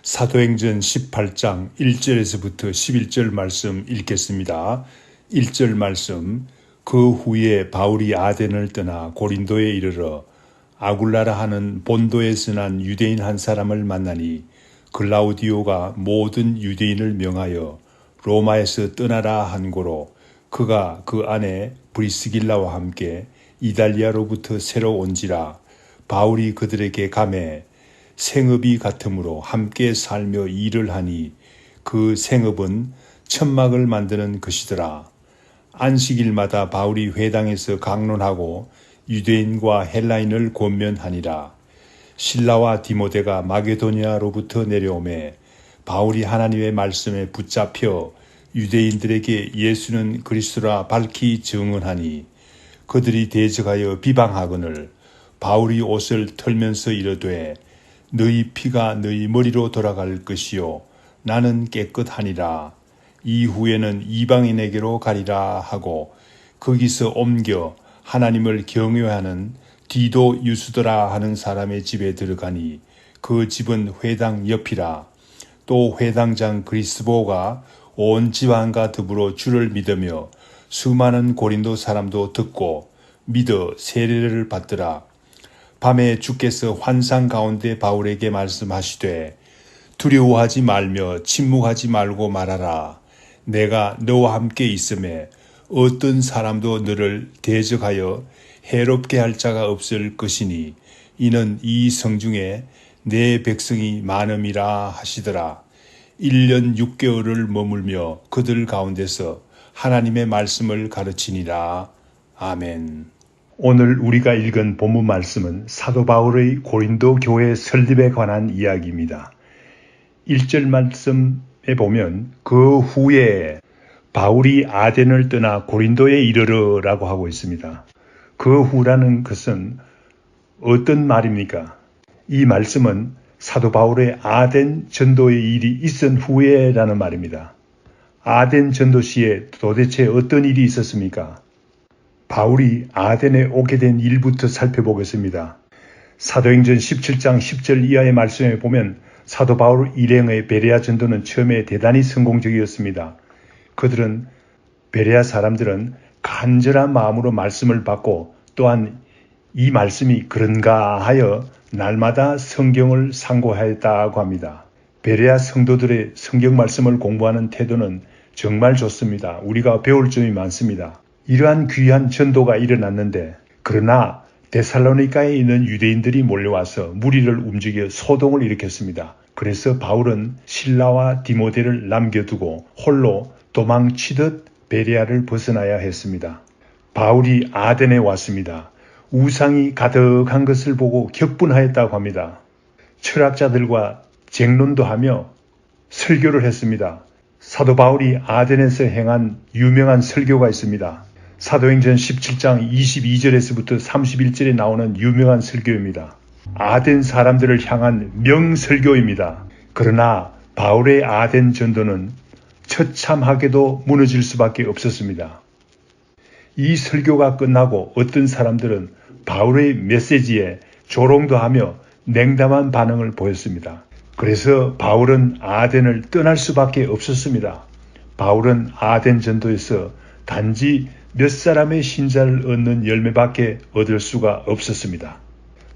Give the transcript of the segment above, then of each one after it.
사도행전 18장 1절에서부터 11절 말씀 읽겠습니다. 1절 말씀. 그 후에 바울이 아덴을 떠나 고린도에 이르러 아굴라라 하는 본도에서 난 유대인 한 사람을 만나니 글라우디오가 모든 유대인을 명하여 로마에서 떠나라 한 고로 그가 그 안에 브리스길라와 함께 이달리아로부터 새로 온지라. 바울이 그들에게 가매 생업이 같으므로 함께 살며 일을 하니 그 생업은 천막을 만드는 것이더라. 안식일마다 바울이 회당에서 강론하고 유대인과 헬라인을 권면하니라. 실라와 디모데가 마게도니아로부터 내려오매 바울이 하나님의 말씀에 붙잡혀 유대인들에게 예수는 그리스도라 밝히 증언하니 그들이 대적하여 비방하거늘 바울이 옷을 털면서 이르되 너희 피가 너희 머리로 돌아갈 것이요 나는 깨끗하니라. 이후에는 이방인에게로 가리라 하고 거기서 옮겨 하나님을 경외하는 디도 유스도라 하는 사람의 집에 들어가니 그 집은 회당 옆이라. 또 회당장 그리스보가 온 집안과 더불어 주를 믿으며 수많은 고린도 사람도 듣고 믿어 세례를 받더라. 밤에 주께서 환상 가운데 바울에게 말씀하시되 두려워하지 말며 침묵하지 말고 말하라. 내가 너와 함께 있음에 어떤 사람도 너를 대적하여 해롭게 할 자가 없을 것이니 이는 이 성중에 내 백성이 많음이라 하시더라. 1년 6개월을 머물며 그들 가운데서 하나님의 말씀을 가르치니라. 아멘. 오늘 우리가 읽은 본문 말씀은 사도 바울의 고린도 교회 설립에 관한 이야기입니다. 1절 말씀에 보면 그 후에 바울이 아덴을 떠나 고린도에 이르러라고 하고 있습니다. 그 후라는 것은 어떤 말입니까? 이 말씀은 사도 바울의 아덴 전도의 일이 있은 후에라는 말입니다. 아덴 전도 시에 도대체 어떤 일이 있었습니까? 바울이 아덴에 오게 된 일부터 살펴보겠습니다. 사도행전 17장 10절 이하의 말씀에 보면 사도 바울 일행의 베레아 전도는 처음에 대단히 성공적이었습니다. 베레아 사람들은 간절한 마음으로 말씀을 받고 또한 이 말씀이 그런가 하여 날마다 성경을 상고하였다고 합니다. 베레아 성도들의 성경 말씀을 공부하는 태도는 정말 좋습니다. 우리가 배울 점이 많습니다. 이러한 귀한 전도가 일어났는데 그러나 데살로니가에 있는 유대인들이 몰려와서 무리를 움직여 소동을 일으켰습니다. 그래서 바울은 실라와 디모데를 남겨두고 홀로 도망치듯 베레아를 벗어나야 했습니다. 바울이 아덴에 왔습니다. 우상이 가득한 것을 보고 격분하였다고 합니다. 철학자들과 쟁론도 하며 설교를 했습니다. 사도 바울이 아덴에서 행한 유명한 설교가 있습니다. 사도행전 17장 22절에서부터 31절에 나오는 유명한 설교입니다. 아덴 사람들을 향한 명설교입니다. 그러나 바울의 아덴 전도는 처참하게도 무너질 수밖에 없었습니다. 이 설교가 끝나고 어떤 사람들은 바울의 메시지에 조롱도 하며 냉담한 반응을 보였습니다. 그래서 바울은 아덴을 떠날 수밖에 없었습니다. 바울은 아덴 전도에서 단지 몇 사람의 신자를 얻는 열매밖에 얻을 수가 없었습니다.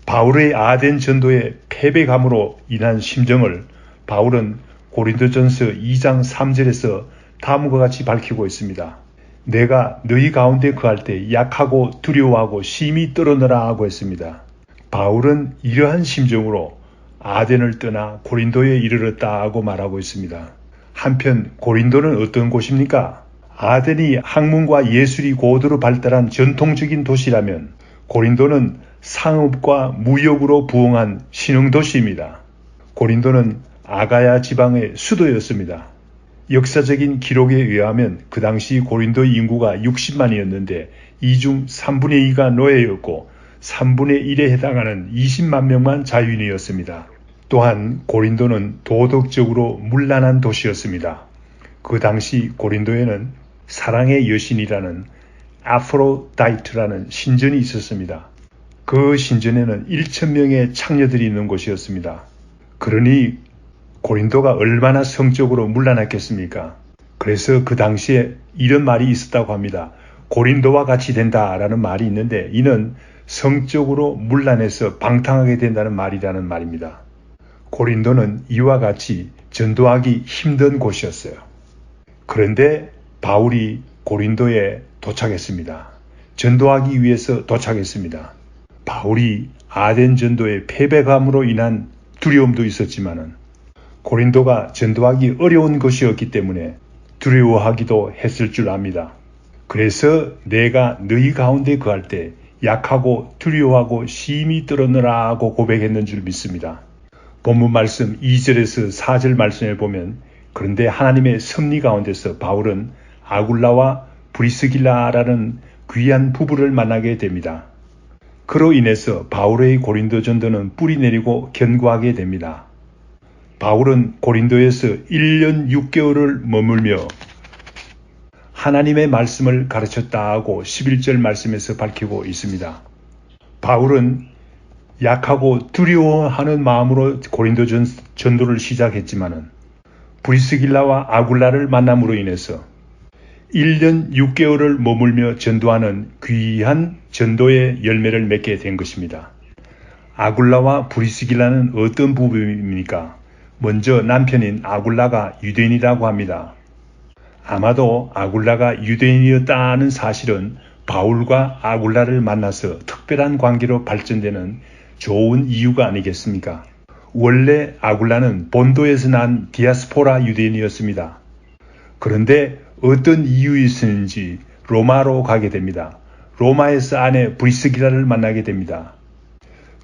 바울의 아덴 전도의 패배감으로 인한 심정을 바울은 고린도전서 2장 3절에서 다음과 같이 밝히고 있습니다. 내가 너희 가운데 거할 때 약하고 두려워하고 심히 떨어너라 하고 했습니다. 바울은 이러한 심정으로 아덴을 떠나 고린도에 이르렀다고 말하고 있습니다. 한편 고린도는 어떤 곳입니까? 아덴이 학문과 예술이 고도로 발달한 전통적인 도시라면 고린도는 상업과 무역으로 부흥한 신흥도시입니다. 고린도는 아가야 지방의 수도였습니다. 역사적인 기록에 의하면 그 당시 고린도의 인구가 60만이었는데 이 중 3분의 2가 노예였고 3분의 1에 해당하는 20만 명만 자유인이었습니다. 또한 고린도는 도덕적으로 문란한 도시였습니다. 그 당시 고린도에는 사랑의 여신이라는 아프로다이트라는 신전이 있었습니다. 그 신전에는 1,000명의 창녀들이 있는 곳이었습니다. 그러니 고린도가 얼마나 성적으로 문란했겠습니까? 그래서 그 당시에 이런 말이 있었다고 합니다. 고린도와 같이 된다라는 말이 있는데 이는 성적으로 문란해서 방탕하게 된다는 말이라는 말입니다. 고린도는 이와 같이 전도하기 힘든 곳이었어요. 그런데 바울이 고린도에 도착했습니다. 전도하기 위해서 도착했습니다. 바울이 아덴 전도의 패배감으로 인한 두려움도 있었지만은 고린도가 전도하기 어려운 것이었기 때문에 두려워하기도 했을 줄 압니다. 그래서 내가 너희 가운데 거할 때 약하고 두려워하고 심히 떨어느라고 고백했는 줄 믿습니다. 본문 말씀 2절에서 4절 말씀에 보면 그런데 하나님의 섭리 가운데서 바울은 아굴라와 브리스길라라는 귀한 부부를 만나게 됩니다. 그로 인해서 바울의 고린도 전도는 뿌리 내리고 견고하게 됩니다. 바울은 고린도에서 1년 6개월을 머물며 하나님의 말씀을 가르쳤다고 11절 말씀에서 밝히고 있습니다. 바울은 약하고 두려워하는 마음으로 고린도 전도를 시작했지만은 브리스길라와 아굴라를 만남으로 인해서 1년 6개월을 머물며 전도하는 귀한 전도의 열매를 맺게 된 것입니다. 아굴라와 브리스길라는 어떤 부부입니까? 먼저 남편인 아굴라가 유대인이라고 합니다. 아마도 아굴라가 유대인이었다는 사실은 바울과 아굴라를 만나서 특별한 관계로 발전되는 좋은 이유가 아니겠습니까? 원래 아굴라는 본도에서 난 디아스포라 유대인이었습니다. 그런데 어떤 이유였는지 로마로 가게 됩니다. 로마에서 아내 브리스길라를 만나게 됩니다.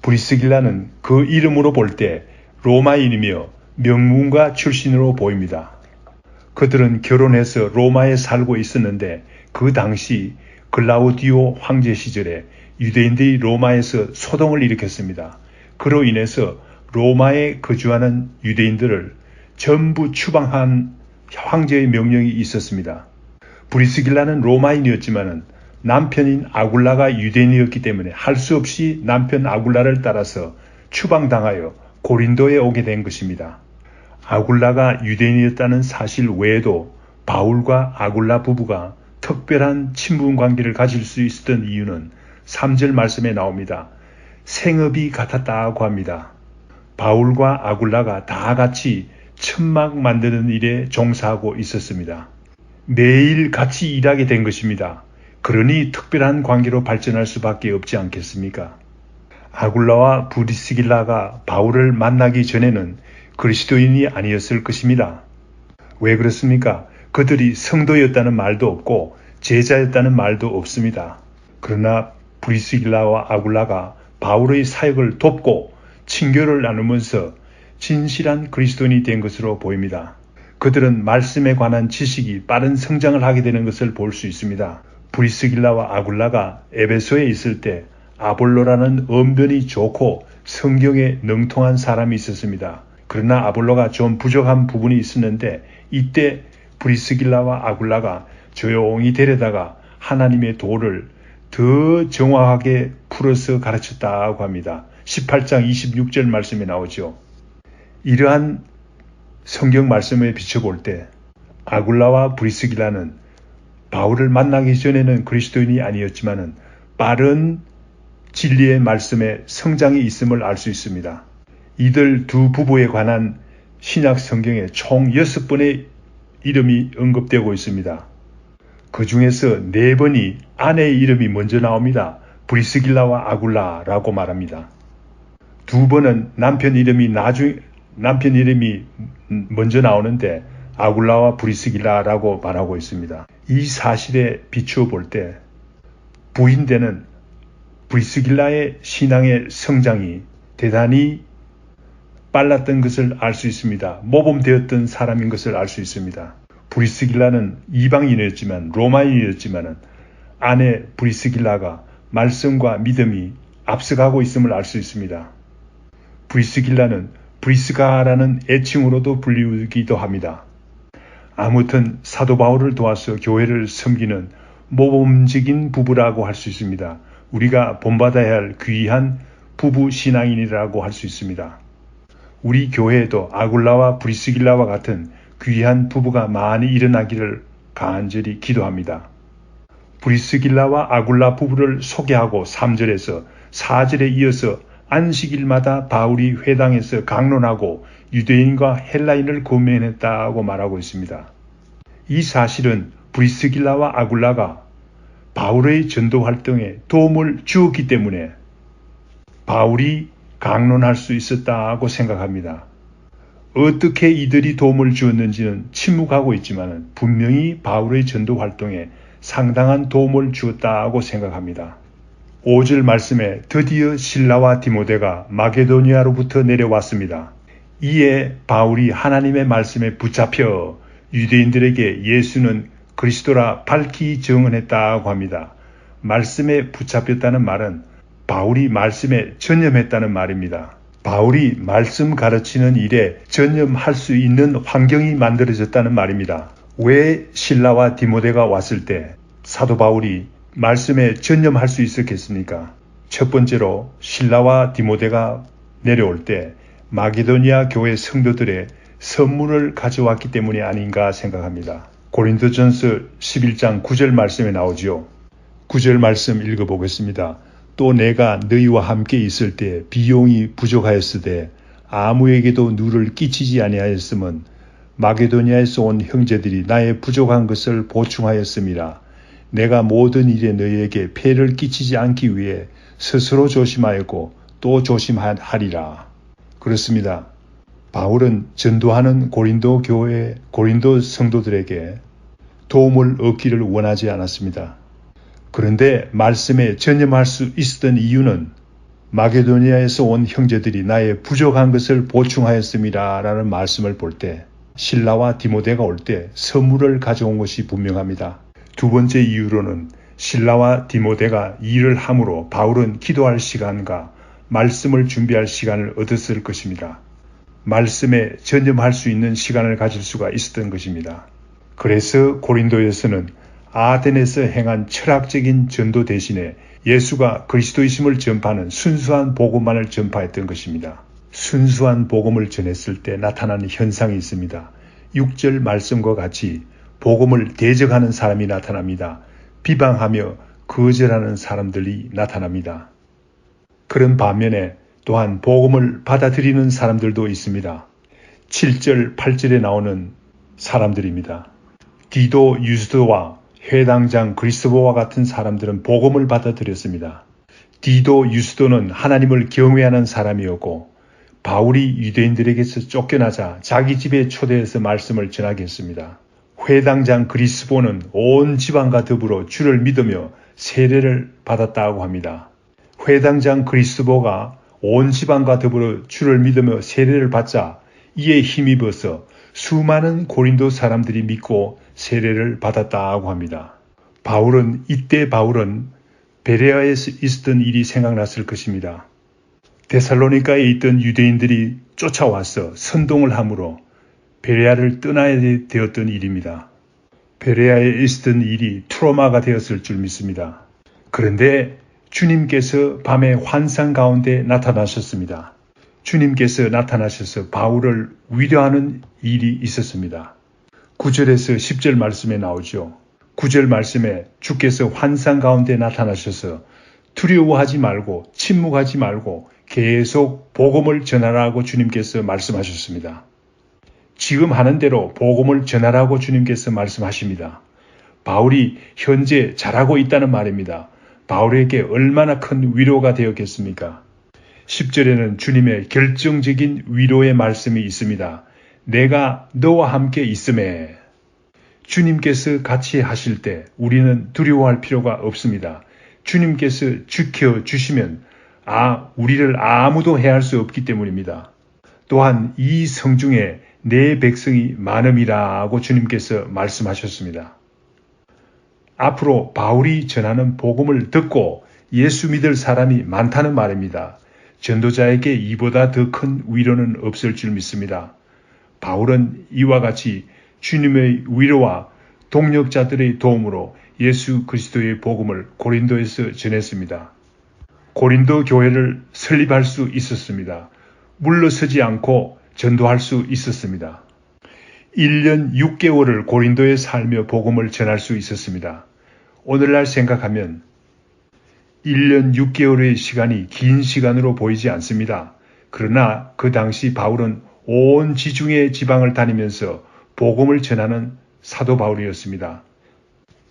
브리스길라는 그 이름으로 볼 때 로마인이며 명문가 출신으로 보입니다. 그들은 결혼해서 로마에 살고 있었는데 그 당시 글라우디오 황제 시절에 유대인들이 로마에서 소동을 일으켰습니다. 그로 인해서 로마에 거주하는 유대인들을 전부 추방한 황제의 명령이 있었습니다. 브리스길라는 로마인이었지만 남편인 아굴라가 유대인이었기 때문에 할 수 없이 남편 아굴라를 따라서 추방당하여 고린도에 오게 된 것입니다. 아굴라가 유대인이었다는 사실 외에도 바울과 아굴라 부부가 특별한 친분 관계를 가질 수 있었던 이유는 3절 말씀에 나옵니다. 생업이 같았다고 합니다. 바울과 아굴라가 다 같이 천막 만드는 일에 종사하고 있었습니다. 매일 같이 일하게 된 것입니다. 그러니 특별한 관계로 발전할 수밖에 없지 않겠습니까? 아굴라와 브리스길라가 바울을 만나기 전에는 그리스도인이 아니었을 것입니다. 왜 그렇습니까? 그들이 성도였다는 말도 없고 제자였다는 말도 없습니다. 그러나 브리스길라와 아굴라가 바울의 사역을 돕고 친교를 나누면서 진실한 그리스도인이 된 것으로 보입니다. 그들은 말씀에 관한 지식이 빠른 성장을 하게 되는 것을 볼 수 있습니다. 브리스길라와 아굴라가 에베소에 있을 때 아볼로라는 언변이 좋고 성경에 능통한 사람이 있었습니다. 그러나 아볼로가 좀 부족한 부분이 있었는데 이때 브리스길라와 아굴라가 조용히 데려다가 하나님의 도를 더 정확하게 풀어서 가르쳤다고 합니다. 18장 26절 말씀에 나오죠. 이러한 성경 말씀에 비춰볼 때 아굴라와 브리스길라는 바울을 만나기 전에는 그리스도인이 아니었지만 빠른 진리의 말씀에 성장이 있음을 알 수 있습니다. 이들 두 부부에 관한 신약 성경에 총 6번의 이름이 언급되고 있습니다. 그 중에서 4번이 아내의 이름이 먼저 나옵니다. 브리스길라와 아굴라라고 말합니다. 2번은 남편 이름이 먼저 나오는데 아굴라와 브리스길라라고 말하고 있습니다. 이 사실에 비추어 볼 때 부인되는 브리스길라의 신앙의 성장이 대단히 빨랐던 것을 알 수 있습니다. 모범되었던 사람인 것을 알 수 있습니다. 브리스길라는 이방인이었지만 로마인이었지만 아내 브리스길라가 말씀과 믿음이 앞서가고 있음을 알 수 있습니다. 브리스길라는 브리스가라는 애칭으로도 불리기도 합니다. 아무튼 사도 바울을 도와서 교회를 섬기는 모범적인 부부라고 할 수 있습니다. 우리가 본받아야 할 귀한 부부 신앙인이라고 할 수 있습니다. 우리 교회에도 아굴라와 브리스길라와 같은 귀한 부부가 많이 일어나기를 간절히 기도합니다. 브리스길라와 아굴라 부부를 소개하고 3절에서 4절에 이어서 안식일마다 바울이 회당에서 강론하고 유대인과 헬라인을 고면했다고 말하고 있습니다. 이 사실은 브리스길라와 아굴라가 바울의 전도 활동에 도움을 주었기 때문에 바울이 강론할 수 있었다고 생각합니다. 어떻게 이들이 도움을 주었는지는 침묵하고 있지만 분명히 바울의 전도 활동에 상당한 도움을 주었다고 생각합니다. 5절 말씀에 드디어 실라와 디모데가 마게도니아로부터 내려왔습니다. 이에 바울이 하나님의 말씀에 붙잡혀 유대인들에게 예수는 그리스도라 밝히 증언했다고 합니다. 말씀에 붙잡혔다는 말은 바울이 말씀에 전념했다는 말입니다. 바울이 말씀 가르치는 일에 전념할 수 있는 환경이 만들어졌다는 말입니다. 왜 실라와 디모데가 왔을 때 사도 바울이 말씀에 전념할 수 있었겠습니까? 첫 번째로 실라와 디모데가 내려올 때 마게도니아 교회 성도들의 선물을 가져왔기 때문이 아닌가 생각합니다. 고린도전서 11장 9절 말씀에 나오지요. 9절 말씀 읽어보겠습니다. 또 내가 너희와 함께 있을 때 비용이 부족하였으되 아무에게도 누를 끼치지 아니하였음은 마게도니아에서 온 형제들이 나의 부족한 것을 보충하였음이라. 내가 모든 일에 너희에게 폐를 끼치지 않기 위해 스스로 조심하였고 또 조심하리라. 그렇습니다. 바울은 전도하는 고린도 교회, 고린도 성도들에게 도움을 얻기를 원하지 않았습니다. 그런데 말씀에 전념할 수 있었던 이유는 마게도니아에서 온 형제들이 나의 부족한 것을 보충하였음이라 라는 말씀을 볼 때 실라와 디모데가 올 때 선물을 가져온 것이 분명합니다. 두 번째 이유로는 실라와 디모데가 일을 함으로 바울은 기도할 시간과 말씀을 준비할 시간을 얻었을 것입니다. 말씀에 전념할 수 있는 시간을 가질 수가 있었던 것입니다. 그래서 고린도에서는 아덴에서 행한 철학적인 전도 대신에 예수가 그리스도이심을 전파하는 순수한 복음만을 전파했던 것입니다. 순수한 복음을 전했을 때 나타나는 현상이 있습니다. 6절 말씀과 같이 복음을 대적하는 사람이 나타납니다. 비방하며 거절하는 사람들이 나타납니다. 그런 반면에 또한 복음을 받아들이는 사람들도 있습니다. 7절, 8절에 나오는 사람들입니다. 디도, 유스도와 회당장 그리스도와 같은 사람들은 복음을 받아들였습니다. 디도, 유스도는 하나님을 경외하는 사람이었고 바울이 유대인들에게서 쫓겨나자 자기 집에 초대해서 말씀을 전하게 했습니다. 회당장 그리스도는 온 지방과 더불어 주를 믿으며 세례를 받았다고 합니다. 회당장 그리스도가 온 지방과 더불어 주를 믿으며 세례를 받자 이에 힘입어서 수많은 고린도 사람들이 믿고 세례를 받았다고 합니다. 이때 바울은 베레아에서 있었던 일이 생각났을 것입니다. 데살로니가에 있던 유대인들이 쫓아와서 선동을 함으로 베레아를 떠나야 되었던 일입니다. 베레아에 있었던 일이 트로마가 되었을 줄 믿습니다. 그런데 주님께서 밤에 환상 가운데 나타나셨습니다. 주님께서 나타나셔서 바울을 위로하는 일이 있었습니다. 9절에서 10절 말씀에 나오죠. 9절 말씀에 주께서 환상 가운데 나타나셔서 두려워하지 말고 침묵하지 말고 계속 복음을 전하라고 주님께서 말씀하셨습니다. 지금 하는 대로 복음을 전하라고 주님께서 말씀하십니다. 바울이 현재 잘하고 있다는 말입니다. 바울에게 얼마나 큰 위로가 되었겠습니까? 10절에는 주님의 결정적인 위로의 말씀이 있습니다. 내가 너와 함께 있음에. 주님께서 같이 하실 때 우리는 두려워할 필요가 없습니다. 주님께서 지켜주시면 우리를 아무도 해할 수 없기 때문입니다. 또한 이 성중에 내 백성이 많음이라고 주님께서 말씀하셨습니다. 앞으로 바울이 전하는 복음을 듣고 예수 믿을 사람이 많다는 말입니다. 전도자에게 이보다 더 큰 위로는 없을 줄 믿습니다. 바울은 이와 같이 주님의 위로와 동력자들의 도움으로 예수 그리스도의 복음을 고린도에서 전했습니다. 고린도 교회를 설립할 수 있었습니다. 물러서지 않고 전도할 수 있었습니다. 1년 6개월을 고린도에 살며 복음을 전할 수 있었습니다. 오늘날 생각하면 1년 6개월의 시간이 긴 시간으로 보이지 않습니다. 그러나 그 당시 바울은 온 지중해 지방을 다니면서 복음을 전하는 사도 바울이었습니다.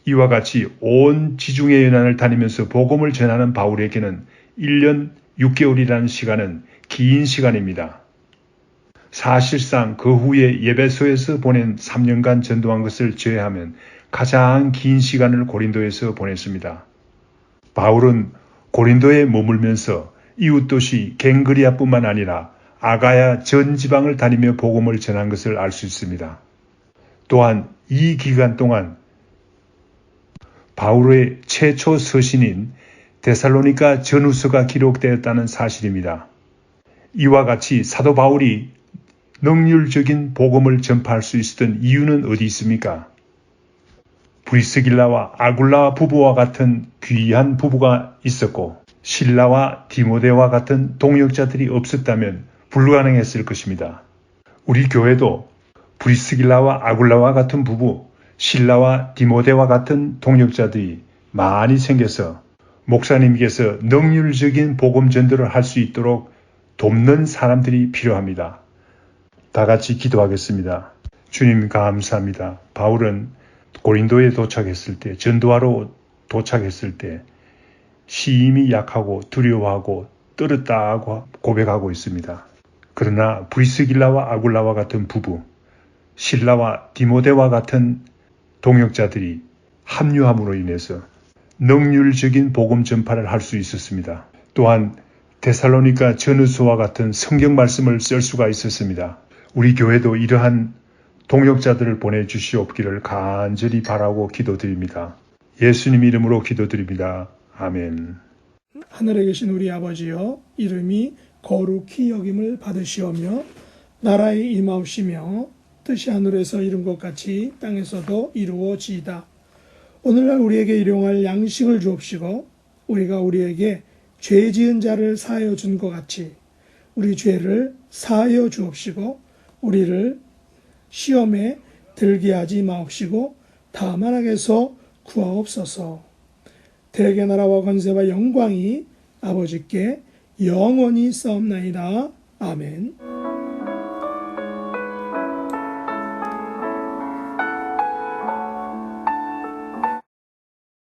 이와 같이 온 지중해 연안을 다니면서 복음을 전하는 바울에게는 1년 6개월이라는 시간은 긴 시간입니다. 사실상 그 후에 예배소에서 보낸 3년간 전도한 것을 제외하면 가장 긴 시간을 고린도에서 보냈습니다. 바울은 고린도에 머물면서 이웃도시 갱그리아뿐만 아니라 아가야 전 지방을 다니며 복음을 전한 것을 알 수 있습니다. 또한 이 기간 동안 바울의 최초 서신인 데살로니가 전후서가 기록되었다는 사실입니다. 이와 같이 사도 바울이 능률적인 복음을 전파할 수 있었던 이유는 어디 있습니까? 브리스길라와 아굴라 부부와 같은 귀한 부부가 있었고 실라와 디모데와 같은 동역자들이 없었다면 불가능했을 것입니다. 우리 교회도 브리스길라와 아굴라와 같은 부부, 실라와 디모데와 같은 동역자들이 많이 생겨서 목사님께서 능률적인 복음 전도를 할 수 있도록 돕는 사람들이 필요합니다. 다 같이 기도하겠습니다. 주님 감사합니다. 바울은 고린도에 도착했을 때, 전도하러 도착했을 때 심히 약하고 두려워하고 떨었다고 고백하고 있습니다. 그러나 브리스길라와 아굴라와 같은 부부, 실라와 디모데와 같은 동역자들이 합류함으로 인해서 능률적인 복음 전파를 할 수 있었습니다. 또한 데살로니가 전후서와 같은 성경 말씀을 쓸 수가 있었습니다. 우리 교회도 이러한 동역자들을 보내주시옵기를 간절히 바라고 기도드립니다. 예수님 이름으로 기도드립니다. 아멘. 하늘에 계신 우리 아버지여, 이름이 거룩히 여김을 받으시오며 나라의 임하옵시며 뜻이 하늘에서 이룬 것 같이 땅에서도 이루어지이다. 오늘날 우리에게 일용할 양식을 주옵시고 우리가 우리에게 죄 지은 자를 사하여 준 것 같이 우리 죄를 사하여 주옵시고 우리를 시험에 들게 하지 마옵시고 다만 악에서 구하옵소서. 대개 나라와 권세와 영광이 아버지께 영원히 싸움나이다. 아멘.